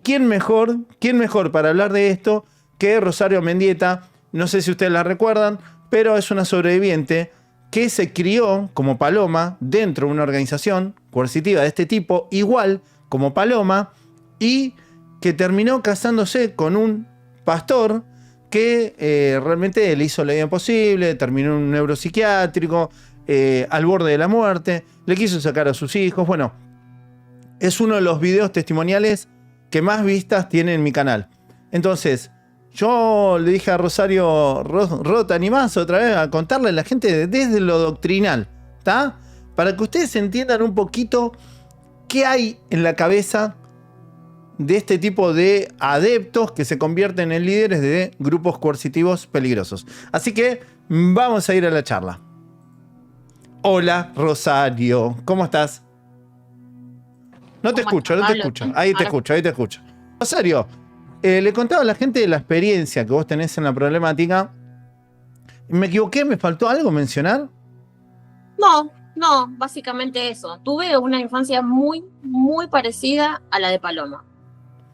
quién mejor para hablar de esto que Rosario Mendieta? No sé si ustedes la recuerdan, pero es una sobreviviente que se crió como Paloma dentro de una organización coercitiva de este tipo, igual como Paloma, y que terminó casándose con un pastor que realmente le hizo la vida imposible, terminó en un neuropsiquiátrico, al borde de la muerte, le quiso sacar a sus hijos. Bueno, es uno de los videos testimoniales que más vistas tiene en mi canal. Entonces, yo le dije a Rosario, ¿te animás otra vez a contarle a la gente desde lo doctrinal? ¿Está? Para que ustedes entiendan un poquito qué hay en la cabeza de este tipo de adeptos que se convierten en líderes de grupos coercitivos peligrosos. Así que vamos a ir a la charla. Hola, Rosario, ¿cómo estás? No te escucho, no te escucho. Ahí te escucho, ahí te escucho. Rosario, le contaba a la gente de la experiencia que vos tenés en la problemática. ¿Me equivoqué? ¿Me faltó algo mencionar? No, básicamente eso. Tuve una infancia muy, muy parecida a la de Paloma.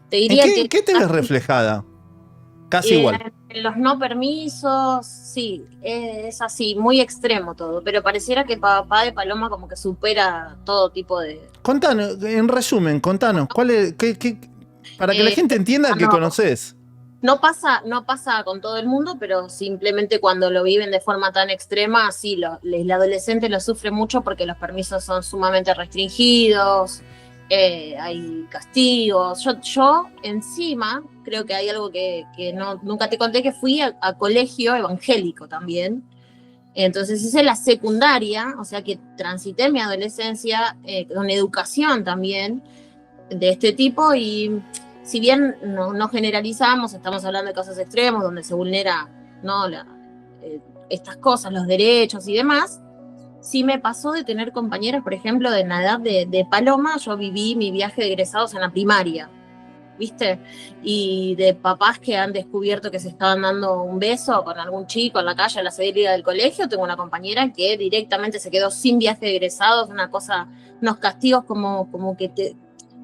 Te diría ¿En que qué te ves reflejada? Casi igual. en los no permisos, sí, es así, muy extremo todo, pero pareciera que el papá de Paloma como que supera todo tipo de... Contanos, en resumen, contanos, ¿cuál es, para que la gente entienda que conocés? No pasa con todo el mundo, pero simplemente cuando lo viven de forma tan extrema, sí, el adolescente lo sufre mucho porque los permisos son sumamente restringidos, hay castigos. Yo encima creo que hay algo que nunca te conté, que fui a colegio evangélico también. Entonces hice la secundaria, o sea que transité mi adolescencia con educación también de este tipo, y si bien no generalizamos, estamos hablando de casos extremos donde se vulnera, ¿no?, estas cosas, los derechos y demás. Sí me pasó de tener compañeros, por ejemplo, de la edad de Paloma. Yo viví mi viaje de egresados en la primaria, ¿viste? Y de papás que han descubierto que se estaban dando un beso con algún chico en la calle a la salida del colegio. Tengo una compañera que directamente se quedó sin viaje de egresados, una cosa, unos castigos como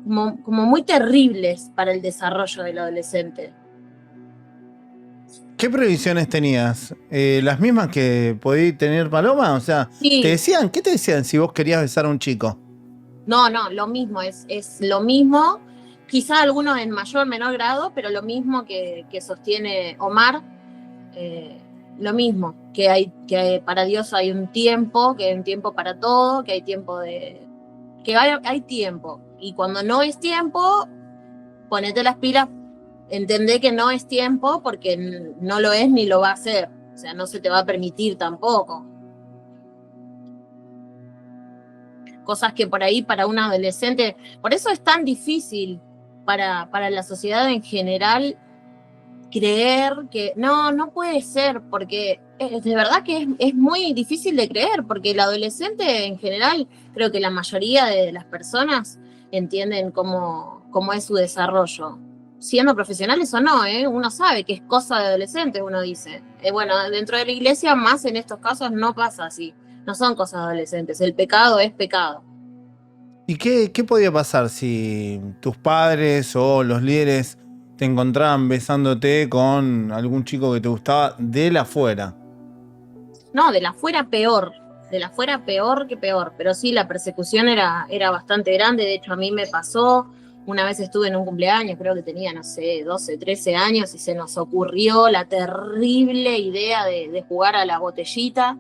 muy terribles para el desarrollo del adolescente. ¿Qué previsiones tenías? ¿Las mismas que podía tener Paloma? O sea, Sí. ¿qué te decían si vos querías besar a un chico? No, lo mismo, es lo mismo, quizá algunos en mayor o menor grado, pero lo mismo que sostiene Omar, lo mismo, que para Dios hay un tiempo, que hay un tiempo para todo, que hay tiempo que hay tiempo, y cuando no es tiempo, ponete las pilas, entendé que no es tiempo porque no lo es ni lo va a hacer, o sea, no se te va a permitir tampoco. Cosas que por ahí para un adolescente, por eso es tan difícil para la sociedad en general creer que no puede ser, porque de verdad que es muy difícil de creer, porque el adolescente en general, creo que la mayoría de las personas entienden cómo es su desarrollo, siendo profesionales o no, uno sabe que es cosa de adolescentes, uno dice. Bueno, dentro de la iglesia, más en estos casos, no pasa así. No son cosas adolescentes, el pecado es pecado. ¿Y qué podía pasar si tus padres o los líderes te encontraban besándote con algún chico que te gustaba de la afuera? No, de la fuera peor que peor, pero sí, la persecución era bastante grande. De hecho, a mí me pasó, una vez estuve en un cumpleaños, creo que tenía, no sé, 12, 13 años, y se nos ocurrió la terrible idea de jugar a la botellita.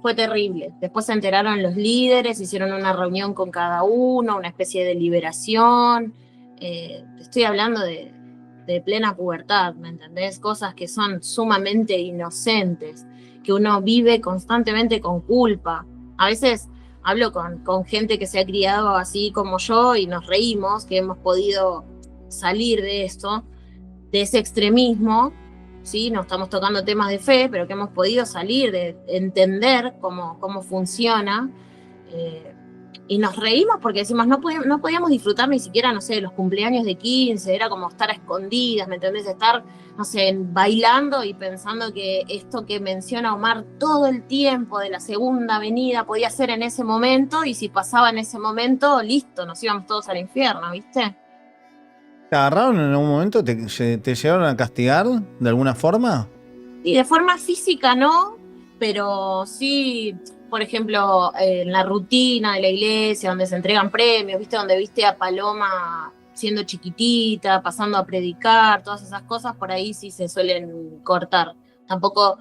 Fue terrible. Después se enteraron los líderes, hicieron una reunión con cada uno, una especie de liberación. Estoy hablando de plena pubertad, ¿me entendés? Cosas que son sumamente inocentes, que uno vive constantemente con culpa. A veces hablo con gente que se ha criado así como yo y nos reímos, que hemos podido salir de esto, de ese extremismo. ¿Sí? No estamos tocando temas de fe, pero que hemos podido salir, de entender cómo funciona. Y nos reímos porque decimos, no podíamos disfrutar ni siquiera, no sé, los cumpleaños de 15, era como estar a escondidas, ¿me entendés? Estar, no sé, bailando y pensando que esto que menciona Omar todo el tiempo de la segunda venida podía ser en ese momento, y si pasaba en ese momento, listo, nos íbamos todos al infierno, ¿viste? ¿Te agarraron en algún momento? ¿Te llegaron a castigar de alguna forma? Y de forma física no, pero sí, por ejemplo, en la rutina de la iglesia, donde se entregan premios, ¿viste? Donde viste a Paloma siendo chiquitita, pasando a predicar, todas esas cosas, por ahí sí se suelen cortar. Tampoco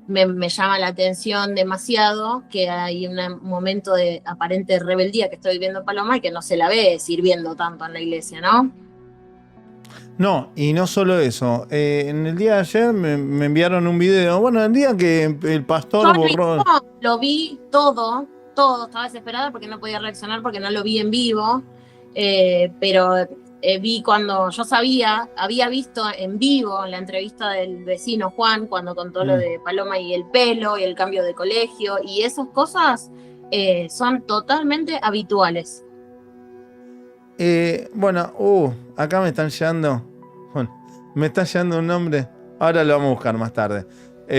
me llama la atención demasiado que hay un momento de aparente rebeldía que está viviendo Paloma y que no se la ve sirviendo tanto en la iglesia, ¿no? No, y no solo eso. En el día de ayer me enviaron un video. Bueno, el día que el pastor borró. Lo vi todo, estaba desesperada porque no podía reaccionar porque no lo vi en vivo, pero vi cuando yo había visto en vivo la entrevista del vecino Juan cuando contó lo de Paloma y el pelo y el cambio de colegio y esas cosas son totalmente habituales. Bueno, acá me están llegando. Bueno, me está llegando un nombre. Ahora lo vamos a buscar más tarde.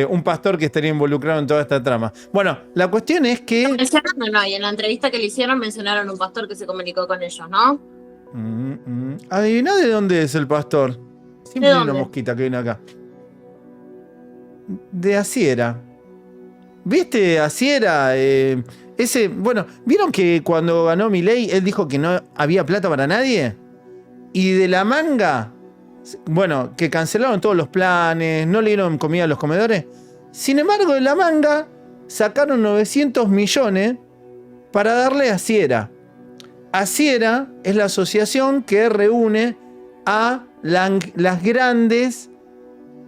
Un pastor que estaría involucrado en toda esta trama. Bueno, la cuestión es que. No, y en la entrevista que le hicieron mencionaron un pastor que se comunicó con ellos, ¿no? Adivina de dónde es el pastor. Siempre hay una mosquita que viene acá. De Asiera. ¿Viste Asiera? Bueno, ¿vieron que cuando ganó Milei él dijo que no había plata para nadie? Y de la manga, bueno, que cancelaron todos los planes, no le dieron comida a los comedores. Sin embargo, de la manga sacaron 900 millones para darle a Asiera. Asiera es la asociación que reúne a las grandes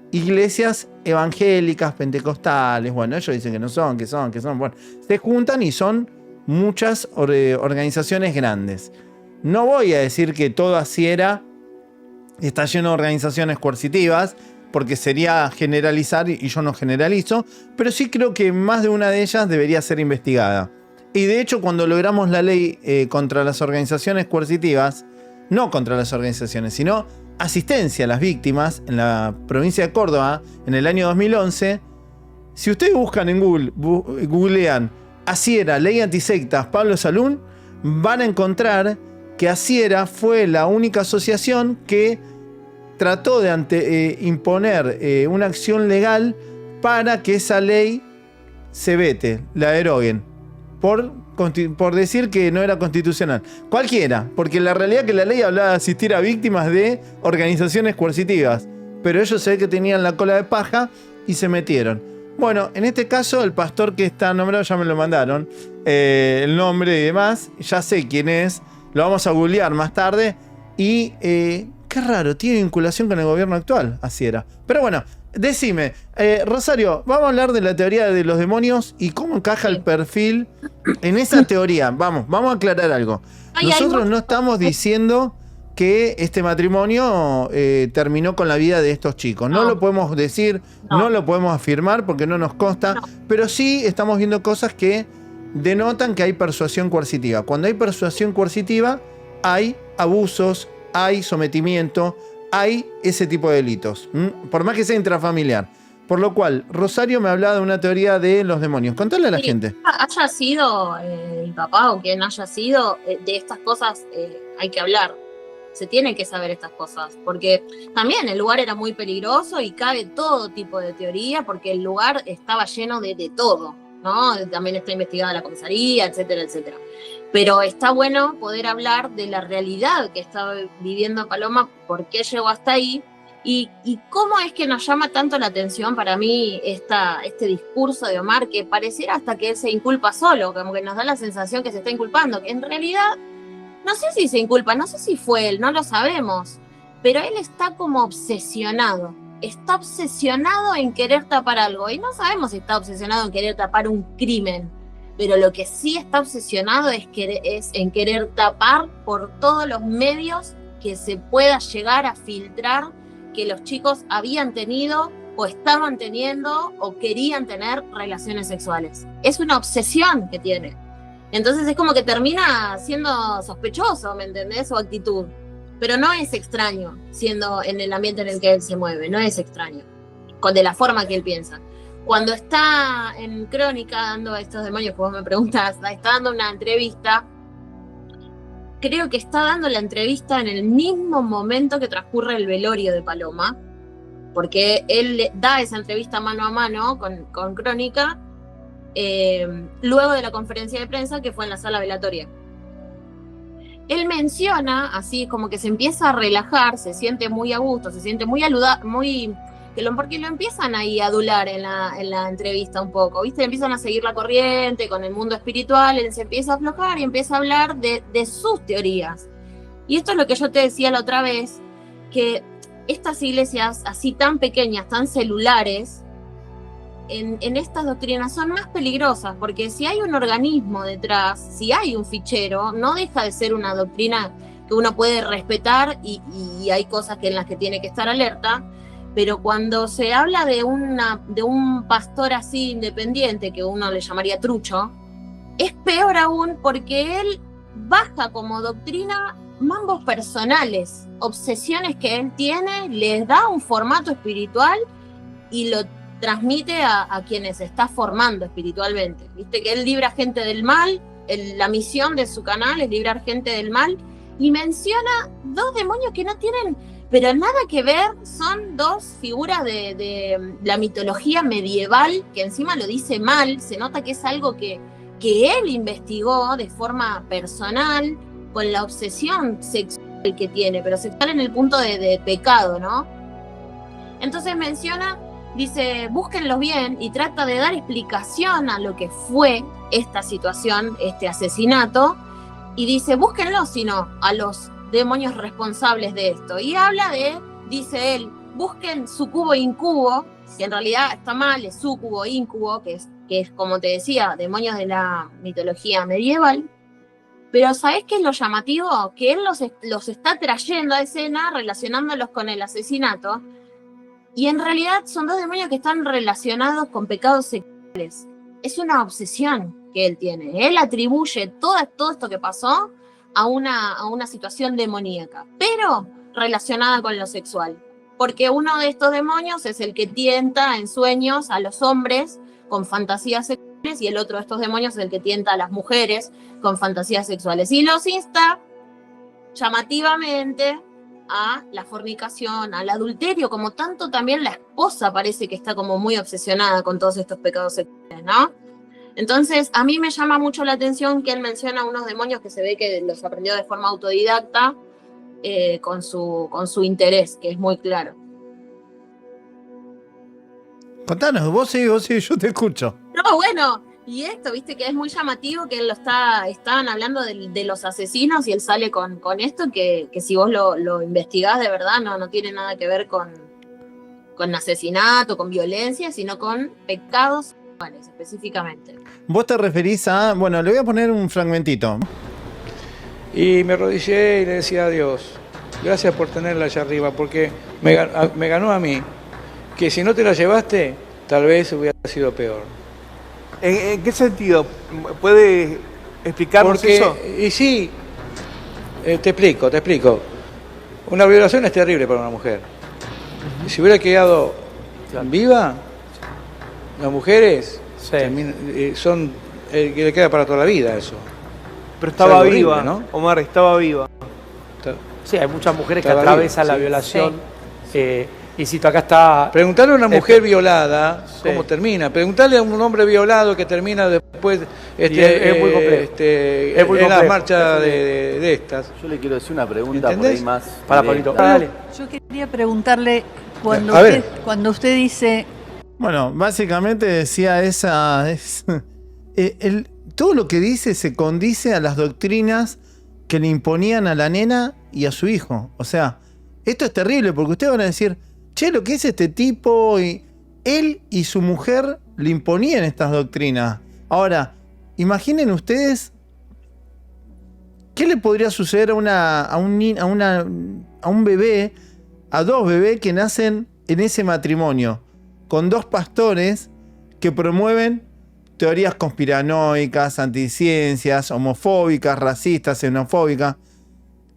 iglesias evangélicas, pentecostales. Bueno, ellos dicen que no son, que son. Bueno, se juntan y son muchas organizaciones grandes. No voy a decir que todo Asiera está lleno de organizaciones coercitivas, porque sería generalizar y yo no generalizo, pero sí creo que más de una de ellas debería ser investigada. Y de hecho, cuando logramos la ley contra las organizaciones coercitivas, no contra las organizaciones, sino asistencia a las víctimas en la provincia de Córdoba en el año 2011, si ustedes buscan en Google, googlean Asiera, ley antisectas, Pablo Salún, van a encontrar que Asiera fue la única asociación que trató de imponer una acción legal para que esa ley se vete, la deroguen, por decir que no era constitucional. Cualquiera, porque la realidad es que la ley hablaba de asistir a víctimas de organizaciones coercitivas, pero ellos se ve que tenían la cola de paja y se metieron. Bueno, en este caso el pastor que está nombrado, ya me lo mandaron, el nombre y demás, ya sé quién es, lo vamos a googlear más tarde y qué raro, tiene vinculación con el gobierno actual, así era. Pero bueno, decime, Rosario, vamos a hablar de la teoría de los demonios y cómo encaja el perfil en esa teoría. Vamos a aclarar algo. Nosotros no estamos diciendo que este matrimonio terminó con la vida de estos chicos. No lo podemos decir, no lo podemos afirmar porque no nos consta, pero sí estamos viendo cosas que denotan que hay persuasión coercitiva. Cuando hay persuasión coercitiva, hay abusos, hay sometimiento, hay ese tipo de delitos, por más que sea intrafamiliar. Por lo cual, Rosario me hablaba de una teoría de los demonios. Contale a la gente. Haya sido el papá o quien haya sido, de estas cosas hay que hablar. Se tienen que saber estas cosas, porque también el lugar era muy peligroso y cabe todo tipo de teoría, porque el lugar estaba lleno de todo, ¿no? También está investigada la comisaría, etcétera, etcétera. Pero está bueno poder hablar de la realidad que estaba viviendo Paloma, por qué llegó hasta ahí y cómo es que nos llama tanto la atención para mí este discurso de Omar, que pareciera hasta que él se inculpa solo, como que nos da la sensación que se está inculpando, que en realidad no sé si se inculpa, no sé si fue él, no lo sabemos, pero él está como obsesionado. Está obsesionado en querer tapar algo. Y no sabemos si está obsesionado en querer tapar un crimen. Pero lo que sí está obsesionado es en querer tapar por todos los medios que se pueda llegar a filtrar que los chicos habían tenido o estaban teniendo o querían tener relaciones sexuales. Es una obsesión que tiene. Entonces es como que termina siendo sospechoso, ¿me entendés? Su actitud. Pero no es extraño, siendo en el ambiente en el que él se mueve, no es extraño, de la forma que él piensa. Cuando está en Crónica dando a estos demonios que vos me preguntás, está dando una entrevista, creo que está dando la entrevista en el mismo momento que transcurre el velorio de Paloma, porque él da esa entrevista mano a mano con Crónica, luego de la conferencia de prensa que fue en la sala velatoria. Él menciona, así como que se empieza a relajar, se siente muy a gusto, se siente muy porque lo empiezan ahí a adular en la entrevista un poco, ¿viste? Empiezan a seguir la corriente con el mundo espiritual, él se empieza a aflojar y empieza a hablar de sus teorías. Y esto es lo que yo te decía la otra vez, que estas iglesias así tan pequeñas, tan celulares, en estas doctrinas son más peligrosas, porque si hay un organismo detrás, si hay un fichero, no deja de ser una doctrina que uno puede respetar y hay cosas en las que tiene que estar alerta, pero cuando se habla de un pastor así independiente, que uno le llamaría trucho, es peor aún porque él baja como doctrina mambos personales, obsesiones que él tiene, les da un formato espiritual y lo transmite a quienes está formando espiritualmente. Viste que él libra gente del mal, la misión de su canal es librar gente del mal, y menciona dos demonios que no tienen pero nada que ver, son dos figuras de la mitología medieval, que encima lo dice mal, se nota que es algo que él investigó de forma personal, con la obsesión sexual que tiene, pero sexual en el punto de pecado, ¿no? Entonces menciona, dice, búsquenlos bien, y trata de dar explicación a lo que fue esta situación, este asesinato, y dice, búsquenlos, sino a los demonios responsables de esto. Y habla dice él, busquen sucubo e incubo, que en realidad está mal, es sucubo e incubo, que es, como te decía, demonios de la mitología medieval. Pero ¿sabés qué es lo llamativo? Que él los está trayendo a escena, relacionándolos con el asesinato, y en realidad son dos demonios que están relacionados con pecados sexuales. Es una obsesión que él tiene. Él atribuye todo esto que pasó a una situación demoníaca, pero relacionada con lo sexual. Porque uno de estos demonios es el que tienta en sueños a los hombres con fantasías sexuales, y el otro de estos demonios es el que tienta a las mujeres con fantasías sexuales. Y los insta llamativamente a la fornicación, al adulterio, como tanto también la esposa parece que está como muy obsesionada con todos estos pecados sexuales, ¿no? Entonces, a mí me llama mucho la atención que él menciona unos demonios que se ve que los aprendió de forma autodidacta, con su interés, que es muy claro. Contanos, vos sí, yo te escucho. No, bueno, y esto, viste, que es muy llamativo que él estaban hablando de los asesinos, y él sale con esto, que si vos lo investigás de verdad, no tiene nada que ver con asesinato, con violencia, sino con pecados específicamente. Vos te referís a... Bueno, le voy a poner un fragmentito. Y me arrodillé y le decía a Dios, gracias por tenerla allá arriba, porque me ganó a mí, que si no te la llevaste, tal vez hubiera sido peor. ¿En qué sentido? ¿Puede explicarnos eso? Y sí, te explico. Una violación es terrible para una mujer. Y si hubiera quedado viva, las mujeres son el que le queda para toda la vida eso. Pero estaba horrible, viva, ¿no? Omar, estaba viva. Sí, hay muchas mujeres que Estaba atraviesan viva, la sí. violación. Insisto, acá está... Preguntarle a una mujer violada cómo termina. Preguntarle a un hombre violado que termina después es muy complejo. Es muy en la marcha de estas. Yo le quiero decir una pregunta ¿Entendés? por ahí más. Para, Pablito. Dale. Yo quería preguntarle, cuando A ver. usted dice... Bueno, básicamente decía todo lo que dice se condice a las doctrinas que le imponían a la nena y a su hijo. O sea, esto es terrible porque ustedes van a decir, che, lo que es este tipo, y él y su mujer le imponían estas doctrinas. Ahora, imaginen ustedes qué le podría suceder a un bebé, a dos bebés que nacen en ese matrimonio, con dos pastores que promueven teorías conspiranoicas, anticiencias, homofóbicas, racistas, xenofóbicas,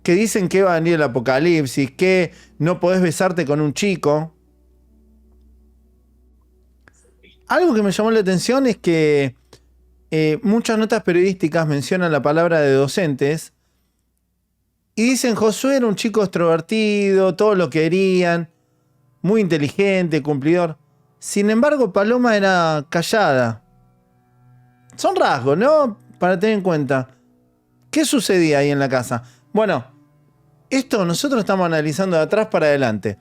que dicen que va a venir el apocalipsis, que no podés besarte con un chico. Algo que me llamó la atención es que muchas notas periodísticas mencionan la palabra de docentes, Y dicen, Josué era un chico extrovertido, todos lo querían, muy inteligente, cumplidor. Sin embargo, Paloma era callada. Son rasgos, ¿no? Para tener en cuenta. ¿Qué sucedía ahí en la casa? Bueno, esto nosotros estamos analizando de atrás para adelante.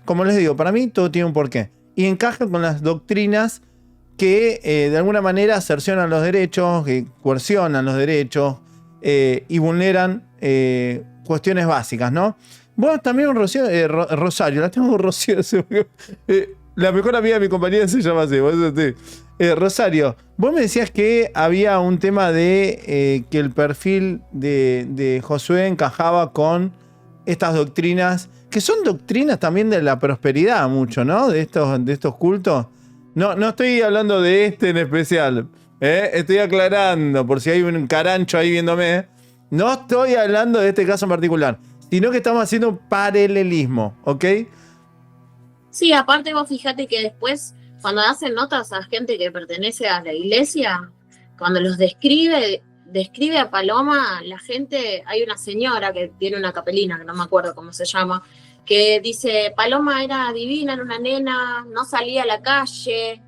Como les digo, para mí todo tiene un porqué. Y encaja con las doctrinas que de alguna manera cercionan los derechos, que coercionan los derechos y vulneran cuestiones básicas, ¿no? Bueno, también Rosario, la tengo Rocío. La mejor amiga de mi compañera se llama así. Rosario, vos me decías que había un tema de que el perfil de Josué encajaba con estas doctrinas, que son doctrinas también de la prosperidad mucho, ¿no? De estos cultos. No estoy hablando de este en especial. Estoy aclarando, por si hay un carancho ahí viéndome. No estoy hablando de este caso en particular, sino que estamos haciendo un paralelismo, ¿ok? Sí, aparte vos fíjate que después, cuando hacen notas a gente que pertenece a la iglesia, cuando los describe a Paloma, la gente, hay una señora que tiene una capelina, que no me acuerdo cómo se llama, que dice, Paloma era divina, era una nena, no salía a la calle.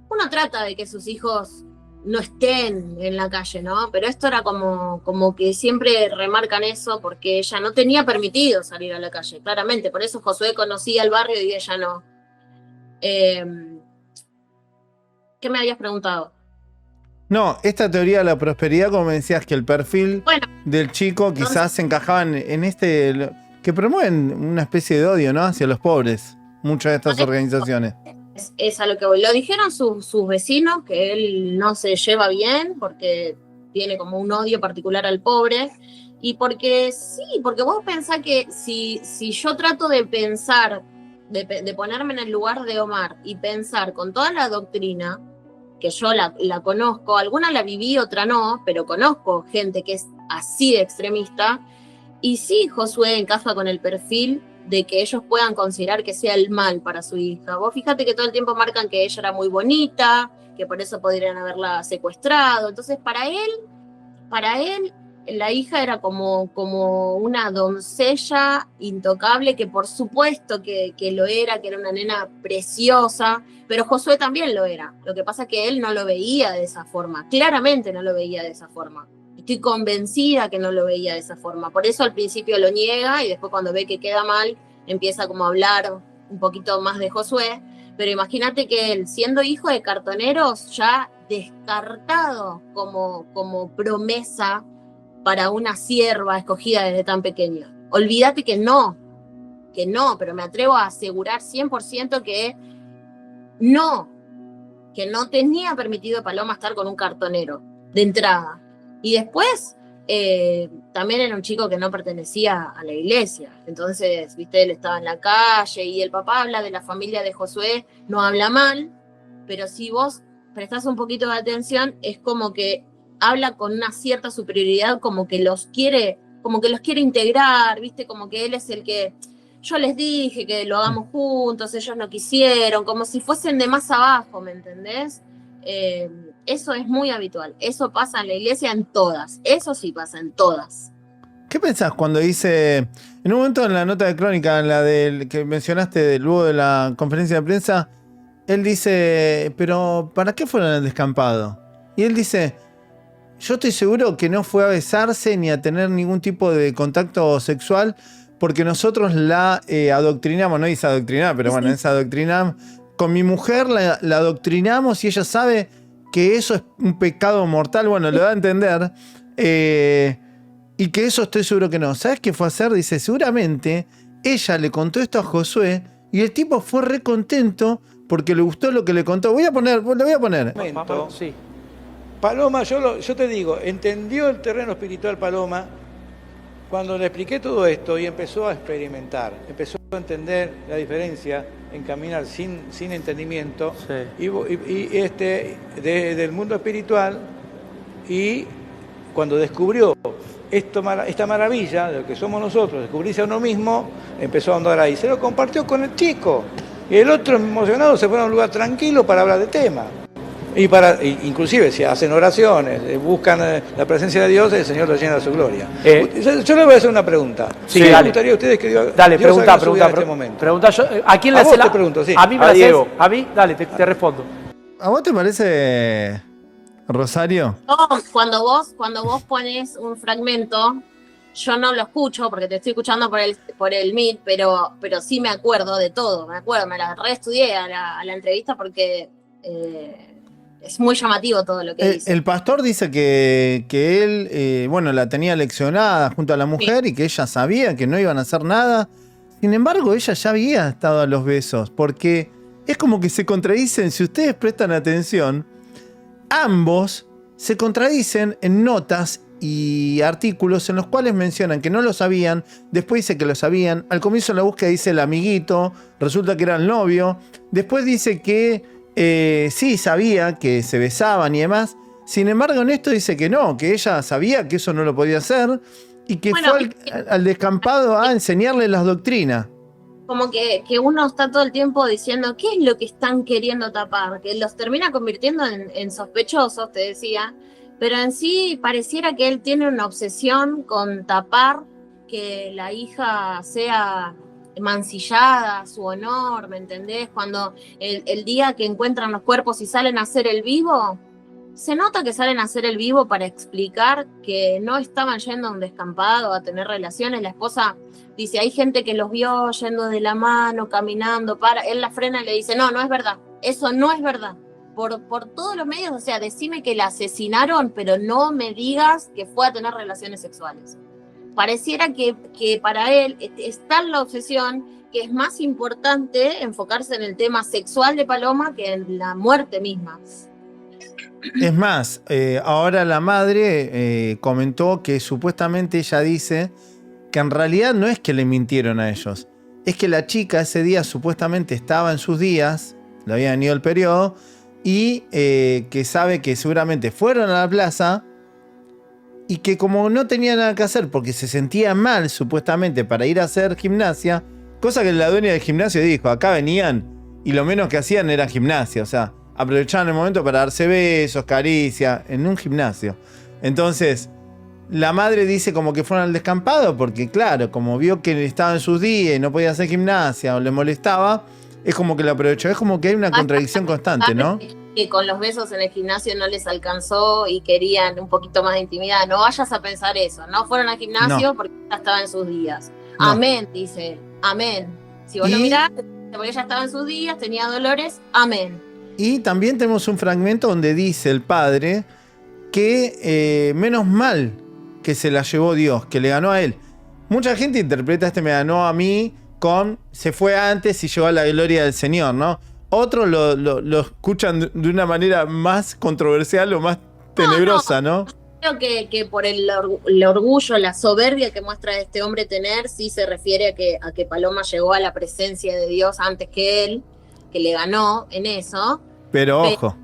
Uno trata de que sus hijos no estén en la calle, ¿no? Pero esto era como que siempre remarcan eso, porque ella no tenía permitido salir a la calle, claramente. Por eso Josué conocía el barrio y ella no. ¿Qué me habías preguntado? No, esta teoría de la prosperidad, como me decías, que el perfil del chico quizás encajaba en este... que promueven una especie de odio, ¿no? Hacia los pobres, muchas de estas organizaciones. Es a lo que voy. Lo dijeron sus vecinos, que él no se lleva bien porque tiene como un odio particular al pobre. Y porque vos pensás que si yo trato de pensar, de ponerme en el lugar de Omar y pensar con toda la doctrina, que yo la conozco, alguna la viví, otra no, pero conozco gente que es así de extremista. Y sí, Josué encaja con el perfil de que ellos puedan considerar que sea el mal para su hija. Vos fíjate que todo el tiempo marcan que ella era muy bonita, que por eso podrían haberla secuestrado. Entonces, para él, la hija era como una doncella intocable, que por supuesto que lo era, que era una nena preciosa, pero Josué también lo era. Lo que pasa es que él no lo veía de esa forma, claramente no lo veía de esa forma. Estoy convencida que no lo veía de esa forma. Por eso al principio lo niega y después cuando ve que queda mal, empieza como a hablar un poquito más de Josué. Pero imagínate que él, siendo hijo de cartoneros, ya descartado como promesa para una sierva escogida desde tan pequeño. Olvídate que no, pero me atrevo a asegurar 100% que no tenía permitido Paloma estar con un cartonero, de entrada. Y después, también era un chico que no pertenecía a la iglesia. Entonces, viste, él estaba en la calle y el papá habla de la familia de Josué, no habla mal, pero si vos prestás un poquito de atención, es como que habla con una cierta superioridad, como que los quiere integrar, viste, como que él es el que yo les dije que lo hagamos juntos, ellos no quisieron, como si fuesen de más abajo, ¿me entendés? Eso es muy habitual, eso pasa en la iglesia en todas, eso sí pasa en todas. ¿Qué pensás cuando dice, en un momento en la nota de crónica, en la del que mencionaste luego de la conferencia de prensa, él dice, pero ¿para qué fueron al descampado? Y él dice, yo estoy seguro que no fue a besarse ni a tener ningún tipo de contacto sexual, porque nosotros la adoctrinamos, no dice adoctrinar, pero bueno, esa adoctrinamos. Con mi mujer la adoctrinamos y ella sabe que eso es un pecado mortal, bueno, lo da a entender, y que eso estoy seguro que no. ¿Sabes qué fue a hacer? Dice, seguramente ella le contó esto a Josué y el tipo fue re contento porque le gustó lo que le contó. Lo voy a poner. Momento. Sí. Paloma, yo te digo, entendió el terreno espiritual Paloma cuando le expliqué todo esto y empezó a experimentar, empezó a entender la diferencia en caminar sin entendimiento del mundo espiritual, y cuando descubrió esta maravilla de lo que somos nosotros, descubrirse a uno mismo, empezó a andar ahí. Se lo compartió con el chico y el otro emocionado se fue a un lugar tranquilo para hablar de tema. Inclusive si hacen oraciones, buscan la presencia de Dios, el Señor lo llena de su gloria. Yo le voy a hacer una pregunta. Sí, me dale. gustaría a ustedes que Dios Dale, Dios pregunta, haga su vida pregunta, en este momento. pregunta yo. ¿A quién le A hace vos la...? te pregunto, sí. ¿A mí me A la haces? Diego. ¿A mí? Dale, te respondo. ¿A vos te parece, Rosario? No, cuando vos pones un fragmento, yo no lo escucho porque te estoy escuchando por el Meet, pero sí me acuerdo de todo, me la reestudié a la entrevista porque es muy llamativo todo lo que dice. El pastor dice que él, bueno, la tenía leccionada junto a la mujer y que ella sabía que no iban a hacer nada. Sin embargo, ella ya había estado a los besos, porque es como que se contradicen. Si ustedes prestan atención, ambos se contradicen en notas y artículos en los cuales mencionan que no lo sabían, después dice que lo sabían, al comienzo de la búsqueda dice el amiguito, resulta que era el novio, después dice que sí sabía que se besaban y demás, sin embargo en esto dice que no, que ella sabía que eso no lo podía hacer y que fue al descampado a enseñarle las doctrinas. Como que uno está todo el tiempo diciendo qué es lo que están queriendo tapar, que los termina convirtiendo en sospechosos, te decía, pero en sí pareciera que él tiene una obsesión con tapar que la hija sea mancillada, su honor, ¿me entendés? Cuando el día que encuentran los cuerpos y salen a hacer el vivo, se nota que salen a hacer el vivo para explicar que no estaban yendo a un descampado a tener relaciones. La esposa dice, hay gente que los vio yendo de la mano, caminando, él la frena y le dice, no es verdad, eso no es verdad. Por todos los medios, o sea, decime que la asesinaron, pero no me digas que fue a tener relaciones sexuales. Pareciera que para él está la obsesión que es más importante enfocarse en el tema sexual de Paloma que en la muerte misma. Es más, ahora la madre comentó que supuestamente ella dice que en realidad no es que le mintieron a ellos, es que la chica ese día supuestamente estaba en sus días, le había venido el periodo, y que sabe que seguramente fueron a la plaza y que como no tenía nada que hacer porque se sentía mal supuestamente para ir a hacer gimnasia, cosa que la dueña del gimnasio dijo, acá venían y lo menos que hacían era gimnasia, o sea, aprovechaban el momento para darse besos, caricias, en un gimnasio. Entonces, la madre dice como que fueron al descampado porque claro, como vio que estaba en sus días y no podía hacer gimnasia o le molestaba, es como que lo aprovechó. Es como que hay una contradicción constante, ¿no? Que con los besos en el gimnasio no les alcanzó y querían un poquito más de intimidad. No vayas a pensar eso. No fueron al gimnasio porque ya estaba en sus días. No. Amén, dice él. Amén. Si vos lo mirás, porque ella estaba en sus días, tenía dolores. Amén. Y también tenemos un fragmento donde dice el padre que menos mal que se la llevó Dios, que le ganó a él. Mucha gente interpreta me ganó a mí con se fue antes y llegó a la gloria del Señor, ¿no? Otros lo escuchan de una manera más controversial o más tenebrosa, ¿no? Creo que por el orgullo, la soberbia que muestra este hombre tener, sí se refiere a que Paloma llegó a la presencia de Dios antes que él, que le ganó en eso. Pero ojo.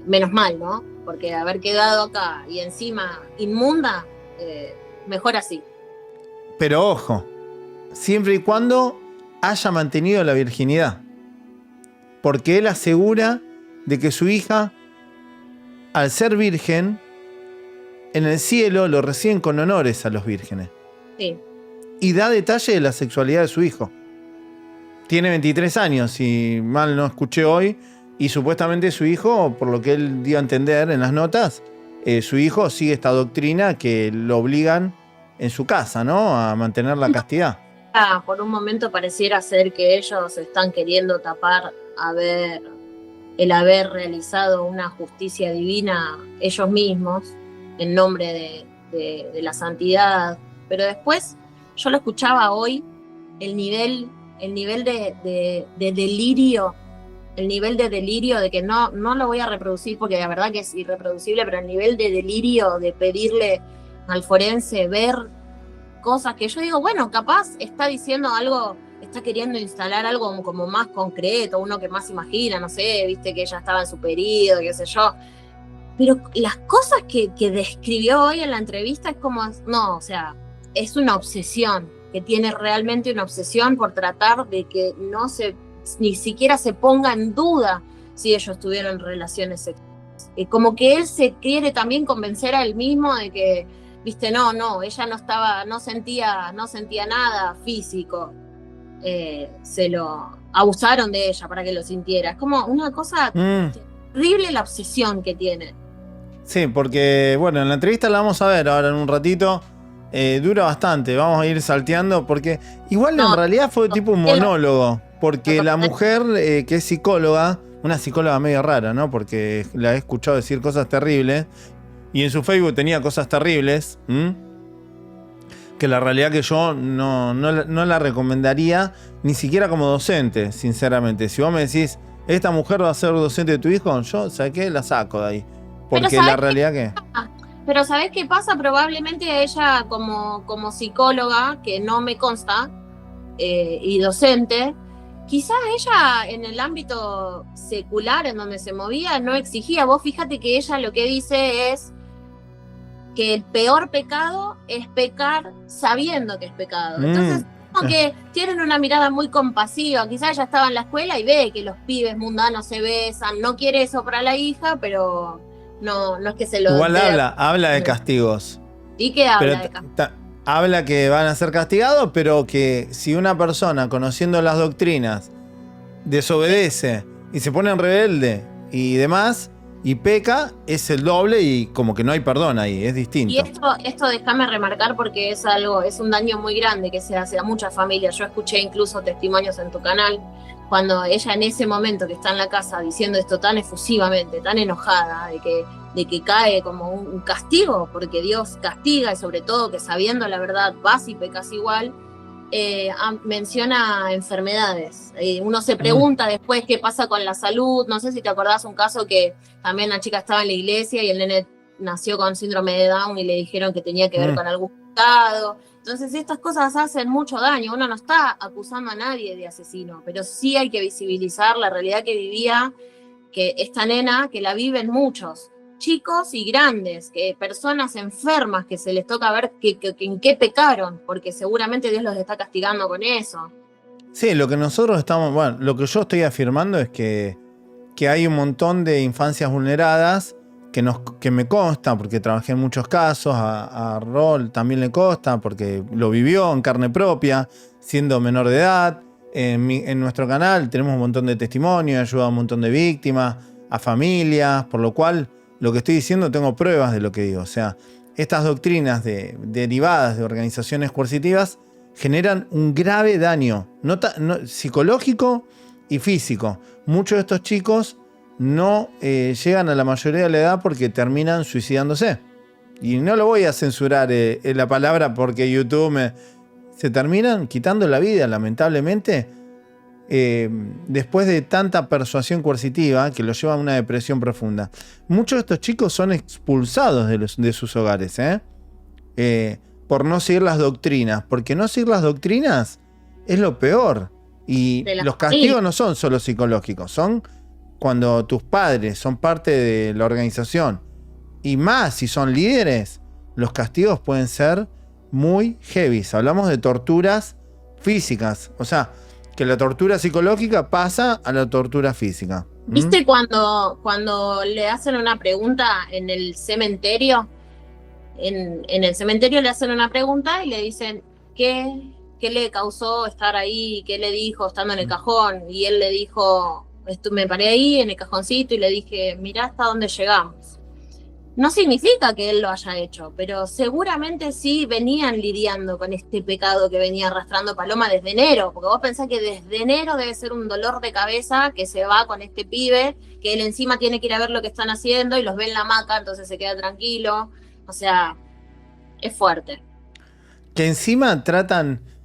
Menos mal, ¿no? Porque haber quedado acá y encima inmunda, mejor así. Pero ojo, siempre y cuando haya mantenido la virginidad. Porque él asegura de que su hija, al ser virgen, en el cielo lo reciben con honores a los vírgenes. Sí. Y da detalle de la sexualidad de su hijo. Tiene 23 años, si mal no escuché hoy, y supuestamente su hijo, por lo que él dio a entender en las notas, su hijo sigue esta doctrina que lo obligan en su casa, ¿no? A mantener la castidad. Por un momento pareciera ser que ellos están queriendo tapar el haber realizado una justicia divina ellos mismos en nombre de la santidad. Pero después yo lo escuchaba hoy, el nivel de delirio, el nivel de delirio de que no lo voy a reproducir porque la verdad que es irreproducible, pero el nivel de delirio de pedirle al forense ver cosas que yo digo, bueno, capaz está diciendo algo, está queriendo instalar algo como más concreto, uno que más imagina, no sé, viste que ella estaba en su periodo, qué sé yo. Pero las cosas que describió hoy en la entrevista es como, no, o sea, es una obsesión, que tiene realmente una obsesión por tratar de que no se ni siquiera se ponga en duda si ellos tuvieron relaciones sexuales. Como que él se quiere también convencer a él mismo de que, viste, no, ella no sentía nada físico. Se lo abusaron de ella para que lo sintiera. Es como una cosa terrible la obsesión que tiene. Sí, porque, bueno, en la entrevista la vamos a ver ahora en un ratito. Dura bastante, vamos a ir salteando porque igual en realidad fue tipo un monólogo, porque la mujer que es psicóloga, una psicóloga medio rara, ¿no? Porque la he escuchado decir cosas terribles y en su Facebook tenía cosas terribles, que la realidad que yo no la recomendaría ni siquiera como docente, sinceramente. Si vos me decís, esta mujer va a ser docente de tu hijo, yo, ¿sabes qué? La saco de ahí. Porque la realidad que... Pero ¿sabés qué pasa? Probablemente ella como psicóloga, que no me consta, y docente, quizás ella en el ámbito secular en donde se movía no exigía. Vos fíjate que ella lo que dice es que el peor pecado es pecar sabiendo que es pecado. Entonces, como que tienen una mirada muy compasiva. Quizás ella estaba en la escuela y ve que los pibes mundanos se besan, no quiere eso para la hija, pero no es que se lo... Igual habla de castigos. ¿Y qué habla de castigos? Habla que van a ser castigados, pero que si una persona, conociendo las doctrinas, desobedece y se pone en rebelde y demás, y peca, es el doble y como que no hay perdón ahí, es distinto. Y esto déjame remarcar porque es un daño muy grande que se hace a muchas familias. Yo escuché incluso testimonios en tu canal, cuando ella en ese momento que está en la casa diciendo esto tan efusivamente, tan enojada, de que cae como un castigo, porque Dios castiga, y sobre todo que sabiendo la verdad vas y pecas igual, menciona enfermedades. Uno se pregunta después qué pasa con la salud. No sé si te acordás un caso que también la chica estaba en la iglesia y el nene nació con síndrome de Down y le dijeron que tenía que ver con algún pecado. Entonces estas cosas hacen mucho daño. Uno no está acusando a nadie de asesino, pero sí hay que visibilizar la realidad que vivía, que esta nena, que la viven muchos, chicos y grandes, que personas enfermas que se les toca ver en qué pecaron, porque seguramente Dios los está castigando con eso. Sí, lo que lo que yo estoy afirmando es que hay un montón de infancias vulneradas que me consta, porque trabajé en muchos casos, a Rol también le consta, porque lo vivió en carne propia, siendo menor de edad. En nuestro canal tenemos un montón de testimonios, ayuda a un montón de víctimas, a familias, por lo cual lo que estoy diciendo tengo pruebas de lo que digo. O sea, estas doctrinas derivadas de organizaciones coercitivas generan un grave daño psicológico y físico. Muchos de estos chicos no llegan a la mayoría de la edad porque terminan suicidándose. Y no lo voy a censurar la palabra porque YouTube se terminan quitando la vida, lamentablemente, después de tanta persuasión coercitiva que los lleva a una depresión profunda. Muchos de estos chicos son expulsados de sus hogares, por no seguir las doctrinas, porque no seguir las doctrinas es lo peor. Y los castigos no son solo psicológicos, son cuando tus padres son parte de la organización, y más si son líderes, los castigos pueden ser muy heavy. Hablamos de torturas físicas, o sea, que la tortura psicológica pasa a la tortura física. ¿Viste cuando le hacen una pregunta en el cementerio? En el cementerio le hacen una pregunta y le dicen ¿qué le causó estar ahí? ¿Qué le dijo estando en el cajón? Y él le dijo, me paré ahí en el cajoncito y le dije, mirá hasta dónde llegamos. No significa que él lo haya hecho, pero seguramente sí venían lidiando con este pecado que venía arrastrando Paloma desde enero, porque vos pensás que desde enero debe ser un dolor de cabeza que se va con este pibe, que él encima tiene que ir a ver lo que están haciendo y los ve en la hamaca, entonces se queda tranquilo. O sea, es fuerte. Que encima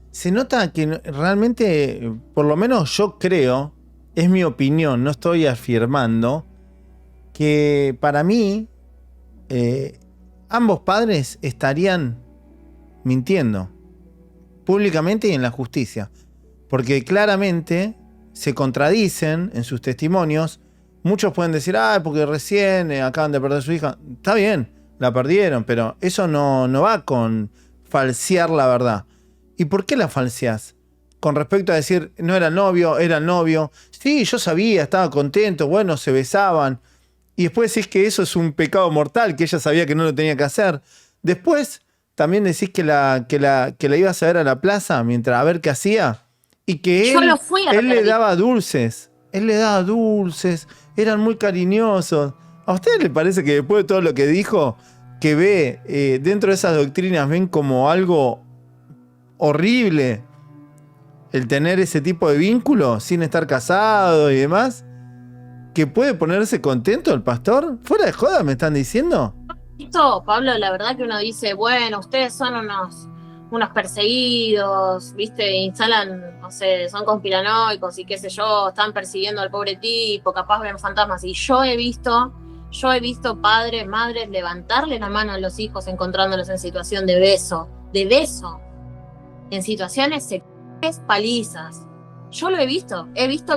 se nota que realmente, por lo menos yo creo, es mi opinión, no estoy afirmando, que para mí ambos padres estarían mintiendo públicamente y en la justicia, porque claramente se contradicen en sus testimonios. Muchos pueden decir, porque recién acaban de perder a su hija. Está bien, la perdieron, pero eso no va con falsear la verdad. ¿Y por qué la falseás? con respecto a decir, no era novio, era el novio. Sí, yo sabía, estaba contento, bueno, se besaban. Y después decís que eso es un pecado mortal, que ella sabía que no lo tenía que hacer. Después también decís que la ibas a ver a la plaza a ver qué hacía. Y que Yo lo fui a él le ver. daba dulces. Él le daba dulces. Eran muy cariñosos. ¿A usted le parece que después de todo lo que dijo, que ve dentro de esas doctrinas, ven como algo horrible el tener ese tipo de vínculo sin estar casado y demás? ¿Que puede ponerse contento el pastor? ¿Fuera de joda me están diciendo? Esto, Pablo, la verdad que uno dice, bueno, ustedes son unos perseguidos, ¿viste? Instalan, no sé, son conspiranoicos y qué sé yo, están persiguiendo al pobre tipo, capaz ven fantasmas. Y yo he visto padres, madres levantarle la mano a los hijos encontrándolos en situación de beso, en situaciones sexuales, palizas. Yo lo he visto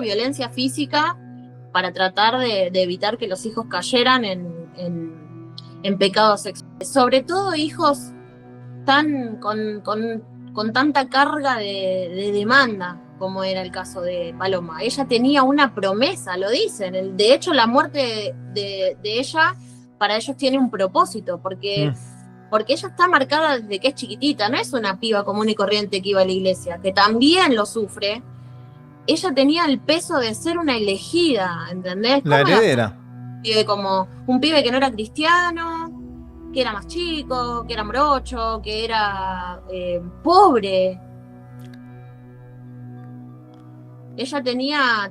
violencia física para tratar de evitar que los hijos cayeran en pecados sexuales. Sobre todo hijos con tanta carga de demanda, como era el caso de Paloma. Ella tenía una promesa, lo dicen. De hecho, la muerte de ella, para ellos tiene un propósito, porque ella está marcada desde que es chiquitita, no es una piba común y corriente que iba a la iglesia, que también lo sufre. Ella tenía el peso de ser una elegida, ¿entendés? La heredera. Como un pibe que no era cristiano, que era más chico, que era morocho, que era pobre. Ella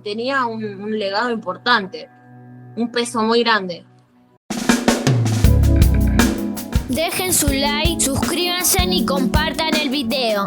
tenía un legado importante, un peso muy grande. Dejen su like, suscríbanse y compartan el video.